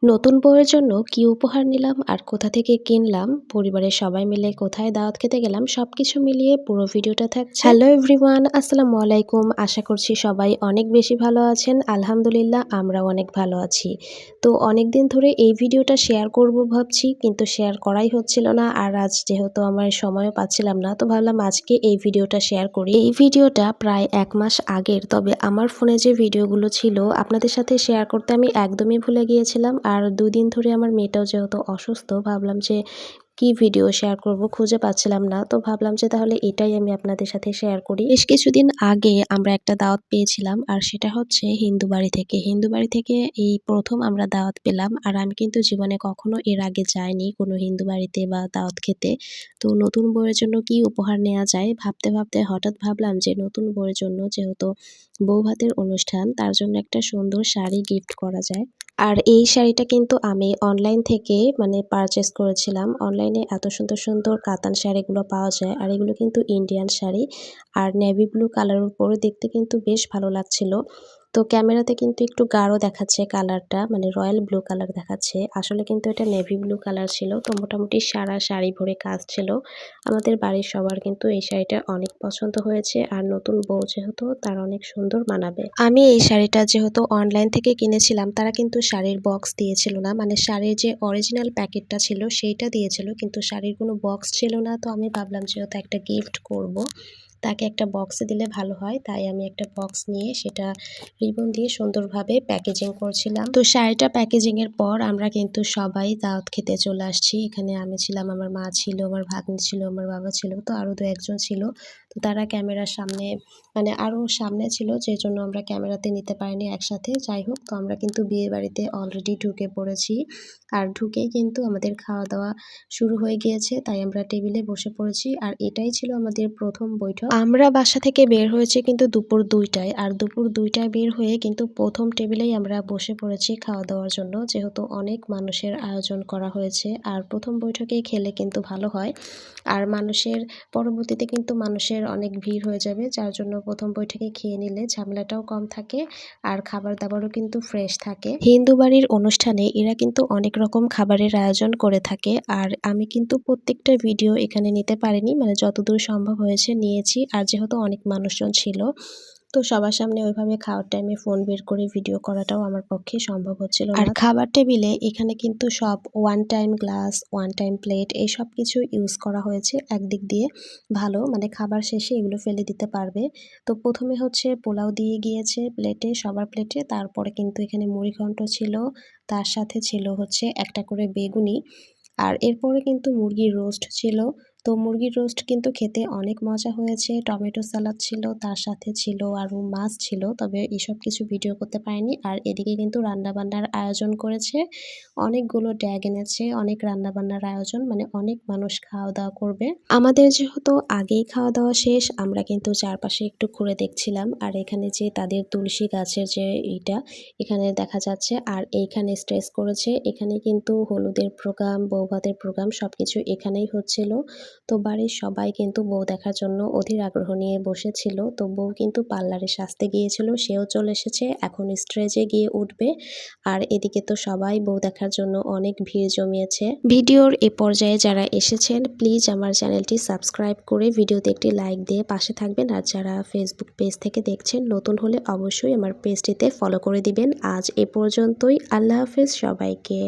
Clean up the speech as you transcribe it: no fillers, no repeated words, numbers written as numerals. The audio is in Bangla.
নতুন বউয়ের জন্য কি উপহার নিলাম আর কোথা থেকে কিনলাম, পরিবারের সবাই মিলে কোথায় দাওয়াত খেতে গেলাম সবকিছু মিলিয়ে পুরো ভিডিওটা থাকছে। হ্যালো এভরিওয়ান, আসসালামু আলাইকুম। আশা করছি সবাই অনেক বেশি ভালো আছেন। আলহামদুলিল্লাহ আমরাও অনেক ভালো আছি। তো অনেকদিন ধরে এই ভিডিওটা শেয়ার করব ভাবছি, কিন্তু শেয়ার করাই হচ্ছিল না। আর আজ যেহেতু আমার সময়ও পাচ্ছিলাম না, তো ভাবলাম আজকে এই ভিডিওটা শেয়ার করি। এই ভিডিওটা প্রায় 1 মাস আগের, তবে আমার ফোনে যে ভিডিওগুলো ছিল আপনাদের সাথে শেয়ার করতে আমি একদমই ভুলে গিয়েছিলাম। আর 2 দিন ধরে আমার মেয়েটাও যেহেতু অসুস্থ, ভাবলাম যে কি ভিডিও শেয়ার করব, খুঁজে পাচ্ছিলাম না। তো ভাবলাম যে তাহলে এটাই আমি আপনাদের সাথে শেয়ার করি। বেশ কিছুদিন আগে আমরা একটা দাওয়াত পেয়েছিলাম, আর সেটা হচ্ছে হিন্দু বাড়ি থেকে। হিন্দু বাড়ি থেকে এই প্রথম আমরা দাওয়াত পেলাম। আর আমি কিন্তু জীবনে কখনো এর আগে যাইনি কোনো হিন্দু বাড়িতে বা দাওয়াত খেতে। তো নতুন বউয়ের জন্য কি উপহার নেওয়া যায় ভাবতে ভাবতে হঠাৎ ভাবলাম যে নতুন বউয়ের জন্য যেহেতু বৌভাতের অনুষ্ঠান, তার জন্য একটা সুন্দর শাড়ি গিফট করা যায়। আর এই শাড়িটা কিন্তু আমি অনলাইন থেকে পারচেজ করেছিলাম। অনলাইনে এত সুন্দর সুন্দর কাতান শাড়িগুলো পাওয়া যায়, আর এগুলো কিন্তু ইন্ডিয়ান শাড়ি। আর নেভি ব্লু কালারের উপরে দেখতে কিন্তু বেশ ভালো লাগছিল। তো ক্যামেরাতে কিন্তু একটু গাঢ় দেখাচ্ছে কালারটা, রয়্যাল ব্লু কালার দেখাচ্ছে। আসলে কিন্তু এটা নেভি ব্লু কালার ছিল। তো মোটামুটি সারা শাড়ি ভরে কাজ ছিল। আমাদের বাড়ির সবার কিন্তু এই শাড়িটা অনেক পছন্দ হয়েছে, আর নতুন বউ যেহেতু তার অনেক সুন্দর মানাবে। আমি এই শাড়িটা যেহেতু অনলাইন থেকে কিনেছিলাম, তারা কিন্তু শাড়ির বক্স দিয়েছিল না, শাড়ির যে অরিজিনাল প্যাকেটটা ছিল সেইটা দিয়েছিল, কিন্তু শাড়ির কোনো বক্স ছিল না। তো আমি ভাবলাম যেহেতু একটা গিফট করব, তাকে একটা বক্সে দিলে ভালো হয়, তাই আমি একটা বক্স নিয়ে সেটা রিবন দিয়ে সুন্দরভাবে প্যাকেজিং করছিলাম। তো শাড়িটা প্যাকেজিং এর পর আমরা কিন্তু সবাই দাওয়াত খেতে চলে আসছি। এখানে আমি ছিলাম, আমার মা ছিল, আমার ভাগ্নি ছিল, আমার বাবা ছিল, তো আরও 2-1 জন ছিল। তো তারা ক্যামেরার সামনে আরও সামনে ছিল, যে জন্য আমরা ক্যামেরাতে নিতে পারিনি একসাথে। যাই হোক, তো আমরা কিন্তু বিয়ে বাড়িতে অলরেডি ঢুকে পড়েছি। আর ঢুকেই কিন্তু আমাদের খাওয়া দাওয়া শুরু হয়ে গিয়েছে, তাই আমরা টেবিলে বসে পড়েছি। আর এটাই ছিল আমাদের প্রথম বৈঠক। আমরা বাসা থেকে বের হয়েছি কিন্তু দুপুর 2টায়, আর দুপুর 2টায় বের হয়ে কিন্তু প্রথম টেবিলেই আমরা বসে পড়েছি খাওয়া দাওয়ার জন্য, যেহেতু অনেক মানুষের আয়োজন করা হয়েছে। আর প্রথম বৈঠকেই খেলে কিন্তু ভালো হয়, আর পরবর্তীতে কিন্তু মানুষের অনেক ভিড় হয়ে যাবে, যার জন্য প্রথম বৈঠকে খেয়ে নিলে ঝামেলাটাও কম থাকে, আর খাবার দাবারও কিন্তু ফ্রেশ থাকে। হিন্দু বাড়ির অনুষ্ঠানে এরা কিন্তু অনেক রকম খাবারের আয়োজন করে থাকে, আর আমি কিন্তু প্রত্যেকটা ভিডিও এখানে নিতে পারিনি, যতদূর সম্ভব হয়েছে নিয়েছি। আর যেহেতু অনেক মানুষজন ছিল, তো সবার সামনে ওইভাবে খাওয়ার টাইমে ফোন বের করে ভিডিও করাটাও আমার পক্ষে সম্ভব হচ্ছিল না। আর খাবার টেবিলে এখানে কিন্তু সব one time glass, one time plate, এই সব কিছু ইউজ করা হয়েছে। একদিক দিয়ে ভালো, খাবার শেষে এগুলো ফেলে দিতে পারবে। তো প্রথমে হচ্ছে পোলাও দিয়ে গিয়েছে প্লেটে, সবার প্লেটে। তারপরে কিন্তু এখানে মুড়িঘণ্ট ছিল, তার সাথে ছিল হচ্ছে একটা করে বেগুনি। আর এরপরে কিন্তু মুরগির রোস্ট ছিল। তো মুরগির রোস্ট কিন্তু খেতে অনেক মজা হয়েছে। টমেটো সালাদ ছিল, তার সাথে ছিল আরও মাছ ছিল, তবে এসব কিছু ভিডিও করতে পারিনি। আর এদিকে কিন্তু রান্নাবান্নার আয়োজন করেছে, অনেকগুলো ড্যাগ এনেছে, অনেক রান্নাবান্নার আয়োজন, অনেক মানুষ খাওয়া দাওয়া করবে। আমাদের যেহেতু আগেই খাওয়া দাওয়া শেষ, আমরা কিন্তু চারপাশে একটু ঘুরে দেখছিলাম। আর এখানে যে তাদের তুলসী গাছের যে এখানে দেখা যাচ্ছে, আর এইখানে স্ট্রেস করেছে। এখানে কিন্তু হলুদের প্রোগ্রাম, বৌভাতের প্রোগ্রাম সবকিছু এখানেই হচ্ছিল। তো বাড়ির সবাই কিন্তু বউ দেখার জন্য অধীর আগ্রহ নিয়ে বসেছিল। তো বউ কিন্তু পার্লারে সাজতে গিয়েছিল, সেও চলে এসেছে, এখন স্টেজে গিয়ে উঠবে। আর এদিকে তো সবাই বউ দেখার জন্য অনেক ভিড় জমিয়েছে। ভিডিওর এ পর্যায়ে যারা এসেছেন, প্লিজ আমার চ্যানেলটি সাবস্ক্রাইব করে ভিডিওতে একটি লাইক দিয়ে পাশে থাকবেন। আর যারা ফেসবুক পেজ থেকে দেখছেন, নতুন হলে অবশ্যই আমার পেজটিতে ফলো করে দিবেন। আজ এ পর্যন্তই। আল্লাহ হাফেজ সবাইকে।